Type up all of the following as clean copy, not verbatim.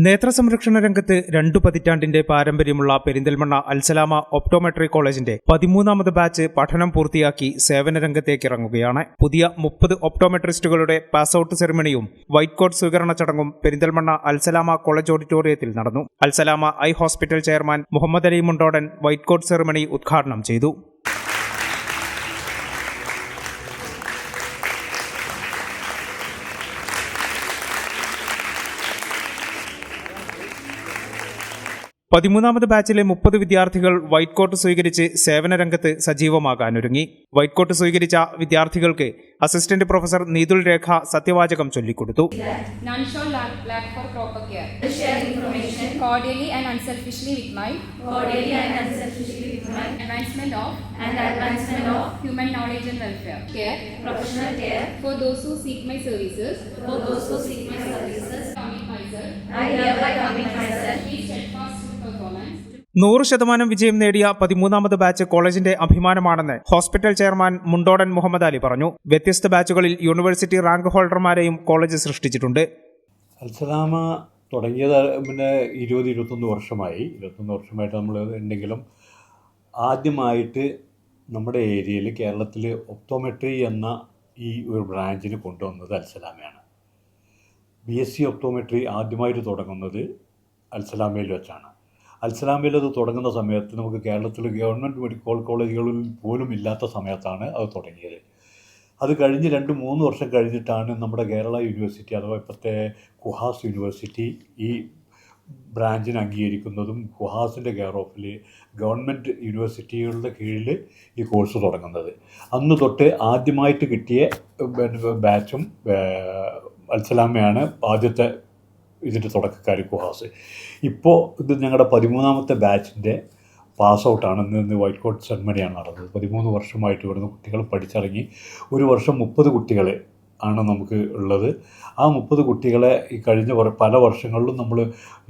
നേത്രസംരക്ഷണ രംഗത്ത് 2 പതിറ്റാണ്ടിന്റെ പാരമ്പര്യമുള്ള പെരിന്തൽമണ്ണ അൽസലാമ ഒപ്റ്റോമെട്രി കോളേജിന്റെ 13ാമത് ബാച്ച് പഠനം പൂർത്തിയാക്കി സേവന രംഗത്തേക്കിറങ്ങുകയാണ്. പുതിയ 30 ഒപ്റ്റോമെട്രിസ്റ്റുകളുടെ പാസ് ഔട്ട് സെറിമണിയും വൈറ്റ് കോട്ട് സ്വീകരണ ചടങ്ങും പെരിന്തൽമണ്ണ അൽസലാമ കോളേജ് ഓഡിറ്റോറിയത്തിൽ നടന്നു. Alsalama eye hospital chairman Muhammad Ali Mundodan white coat ceremony ഉദ്ഘാടനം ചെയ്തു. പതിമൂന്നാമത് ബാച്ചിലെ 30 വിദ്യാർത്ഥികൾ വൈറ്റ് കോട്ട് സ്വീകരിച്ച് സേവന രംഗത്ത് സജീവമാകാനൊരുങ്ങി. വൈറ്റ് കോട്ട് സ്വീകരിച്ച വിദ്യാർത്ഥികൾക്ക് അസിസ്റ്റന്റ് പ്രൊഫസർ നീതുൽ രേഖ സത്യവാചകം ചൊല്ലിക്കൊടുത്തു. I hereby commit myself. 100% വിജയം നേടിയ 13ാമത് ബാച്ച് കോളേജിന്റെ അഭിമാനമാണെന്ന് ഹോസ്പിറ്റൽ ചെയർമാൻ മുണ്ടോടൻ മുഹമ്മദ് അലി പറഞ്ഞു. വ്യത്യസ്ത ബാച്ചുകളിൽ യൂണിവേഴ്സിറ്റി റാങ്ക് ഹോൾഡർമാരെയും കോളേജ് സൃഷ്ടിച്ചിട്ടുണ്ട്. അൽസലാമ തുടങ്ങിയത് 21 വർഷമായിട്ട് നമ്മൾ ഉണ്ടെങ്കിലും ആദ്യമായിട്ട് നമ്മുടെ ഏരിയയിൽ കേരളത്തിൽ ഒപ്റ്റോമെട്രി എന്ന ഈ ഒരു ബ്രാഞ്ചിന് കൊണ്ടുവന്നത് അൽസലാമയാണ്. BSc ഒപ്റ്റോമെട്രി ആദ്യമായിട്ട് തുടങ്ങുന്നത് അൽസലാമയിൽ വെച്ചാണ്. അൽസലാമയിൽ അത് തുടങ്ങുന്ന സമയത്ത് നമുക്ക് കേരളത്തിൽ ഗവൺമെൻറ് മെഡിക്കൽ കോളേജുകളിൽ പോലും ഇല്ലാത്ത സമയത്താണ് അത് തുടങ്ങിയത്. അത് കഴിഞ്ഞ് 2-3 വർഷം കഴിഞ്ഞിട്ടാണ് നമ്മുടെ കേരള യൂണിവേഴ്സിറ്റി അഥവാ ഇപ്പോഴത്തെ കുഹാസ് യൂണിവേഴ്സിറ്റി ഈ ബ്രാഞ്ചിനെ അംഗീകരിക്കുന്നതും കുഹാസിൻ്റെ കെയർ ഓഫിൽ ഗവൺമെൻറ് യൂണിവേഴ്സിറ്റികളുടെ കീഴിൽ ഈ കോഴ്സ് തുടങ്ങുന്നത്. അന്ന് തൊട്ട് ആദ്യമായിട്ട് കിട്ടിയ ബാച്ചും അൽസലാമയാണ് ആദ്യത്തെ ഇതിൻ്റെ തുടക്കക്കാർ കുഹാസ്. ഇപ്പോൾ ഇത് ഞങ്ങളുടെ 13ാമത്തെ ബാച്ചിൻ്റെ പാസ് ഔട്ടാണ്. ഇന്ന് വൈറ്റ് കോട്ട് സെറമണിയാണ് നടന്നത്. 13 വർഷമായിട്ട് ഇവിടുന്ന് കുട്ടികൾ പഠിച്ചിറങ്ങി. ഒരു വർഷം 30 കുട്ടികൾ ആണ് നമുക്ക് ഉള്ളത്. ആ 30 കുട്ടികളെ ഈ കഴിഞ്ഞ പല വർഷങ്ങളിലും നമ്മൾ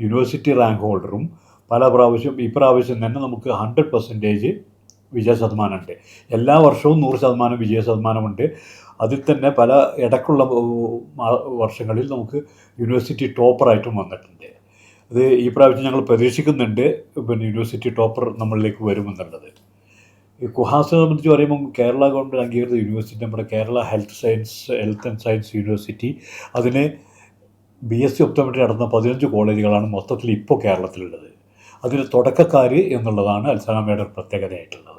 യൂണിവേഴ്സിറ്റി റാങ്ക് ഹോൾഡറും ഈ പ്രാവശ്യം തന്നെ നമുക്ക് 100% വിജയശതമാനമുണ്ട്. എല്ലാ വർഷവും 100% വിജയശതമാനമുണ്ട്. അതിൽ തന്നെ പല ഇടയ്ക്കുള്ള വർഷങ്ങളിൽ നമുക്ക് യൂണിവേഴ്സിറ്റി ടോപ്പറായിട്ടും വന്നിട്ടുണ്ട്. അത് ഈ പ്രാവശ്യം ഞങ്ങൾ പ്രതീക്ഷിക്കുന്നുണ്ട് യൂണിവേഴ്സിറ്റി ടോപ്പർ നമ്മളിലേക്ക് വരുമെന്നുള്ളത്. ഈ കുഹാസിനെ സംബന്ധിച്ച് പറയുമ്പം കേരള ഗവൺമെൻറ് അംഗീകൃത യൂണിവേഴ്സിറ്റി നമ്മുടെ Kerala health and science university, അതിന് BSc ഒപ്റ്റോമെട്രി നടന്ന 15 കോളേജുകളാണ് മൊത്തത്തിൽ ഇപ്പോൾ കേരളത്തിലുള്ളത്. അതിന് തുടക്കക്കാർ എന്നുള്ളതാണ് അൽസലാമയുടെ പ്രത്യേകതയായിട്ടുള്ളത്.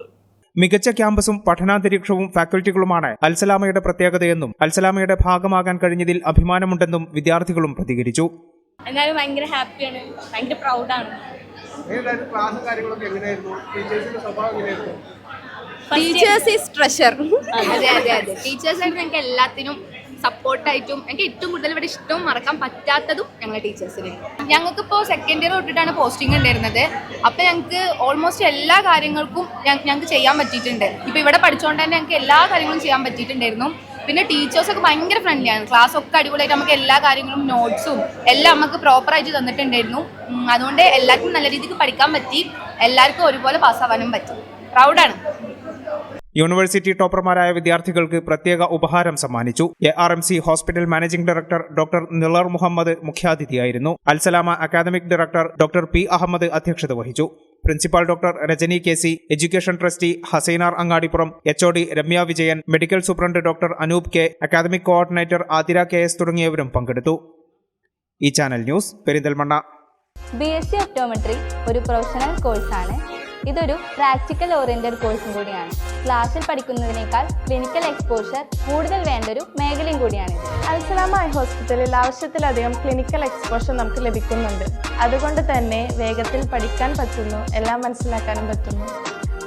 മികച്ച ക്യാമ്പസും പഠനാന്തരീക്ഷവും ഫാക്കൽറ്റികളുമാണ് അൽസലാമയുടെ പ്രത്യേകതയെന്നും അൽസലാമയുടെ ഭാഗമാകാൻ കഴിഞ്ഞതിൽ അഭിമാനമുണ്ടെന്നും വിദ്യാർത്ഥികളും പ്രതികരിച്ചു. എന്നാലും ഭയങ്കര ഹാപ്പിയാണ്, ഭയങ്കര പ്രൗഡാണ്. Teachers is treasure. അതെ ടീച്ചേഴ്സായിട്ട് ഞങ്ങൾക്ക് എല്ലാത്തിനും സപ്പോർട്ടായിട്ടും എനിക്ക് ഏറ്റവും കൂടുതൽ ഇവിടെ ഇഷ്ടവും മറക്കാൻ പറ്റാത്തതും ഞങ്ങളുടെ ടീച്ചേഴ്സിന്. ഞങ്ങൾക്കിപ്പോൾ സെക്കൻഡ് ഇയർ തൊട്ടിട്ടാണ് പോസ്റ്റിംഗ് ഉണ്ടായിരുന്നത്. അപ്പോൾ ഞങ്ങൾക്ക് ഓൾമോസ്റ്റ് എല്ലാ കാര്യങ്ങൾക്കും ഞങ്ങൾക്ക് ചെയ്യാൻ പറ്റിയിട്ടുണ്ട്. ഇപ്പോൾ ഇവിടെ പഠിച്ചുകൊണ്ട് തന്നെ ഞങ്ങൾക്ക് എല്ലാ കാര്യങ്ങളും ചെയ്യാൻ പറ്റിയിട്ടുണ്ടായിരുന്നു. പിന്നെ ടീച്ചേഴ്സൊക്കെ ഭയങ്കര ഫ്രണ്ട്ലിയാണ്. ക്ലാസ്സൊക്കെ അടിപൊളിയായിട്ട് നമുക്ക് എല്ലാ കാര്യങ്ങളും നോട്ട്സും എല്ലാം നമുക്ക് പ്രോപ്പറായിട്ട് തന്നിട്ടുണ്ടായിരുന്നു. അതുകൊണ്ട് എല്ലാവർക്കും നല്ല രീതിക്ക് പഠിക്കാൻ പറ്റി, എല്ലാവർക്കും ഒരുപോലെ പാസ്സാവാനും പറ്റി. പ്രൗഡാണ്. യൂണിവേഴ്സിറ്റി ടോപ്പർമാരായ വിദ്യാർത്ഥികൾക്ക് പ്രത്യേക ഉപഹാരം സമ്മാനിച്ചു. ARMC hospital managing director doctor Nilar Muhammad മുഖ്യാതിഥിയായിരുന്നു. Alsalama academic director doctor P. Ahmed അധ്യക്ഷത വഹിച്ചു. Principal doctor Rajani KC, education trustee Hasainar Angadipuram, HOD Ramya Vijayan, medical superintendent doctor Anoop K, academic coordinator Athira KS തുടങ്ങിയവരും പങ്കെടുത്തു. ഈ channel news Perinthalmanna. BSc optometry ഒരു പ്രൊഫഷണൽ കോഴ്സാണ്. ഇതൊരു പ്രാക്ടിക്കൽ ഓറിയന്റഡ് കോഴ്സും കൂടിയാണ്. ക്ലാസ്സിൽ പഠിക്കുന്നതിനേക്കാൾ ക്ലിനിക്കൽ എക്സ്പോഷർ കൂടുതൽ വേണ്ടൊരു മേഖലയും കൂടിയാണിത്. അൽസലാമ ഐ ഹോസ്പിറ്റലിൽ ആവശ്യത്തിലധികം ക്ലിനിക്കൽ എക്സ്പോഷർ നമുക്ക് ലഭിക്കുന്നുണ്ട്. അതുകൊണ്ട് തന്നെ വേഗത്തിൽ പഠിക്കാൻ പറ്റുന്നു, എല്ലാം മനസ്സിലാക്കാനും പറ്റുന്നു.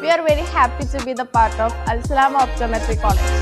We are very happy to be the part of Alsalama Optometry College.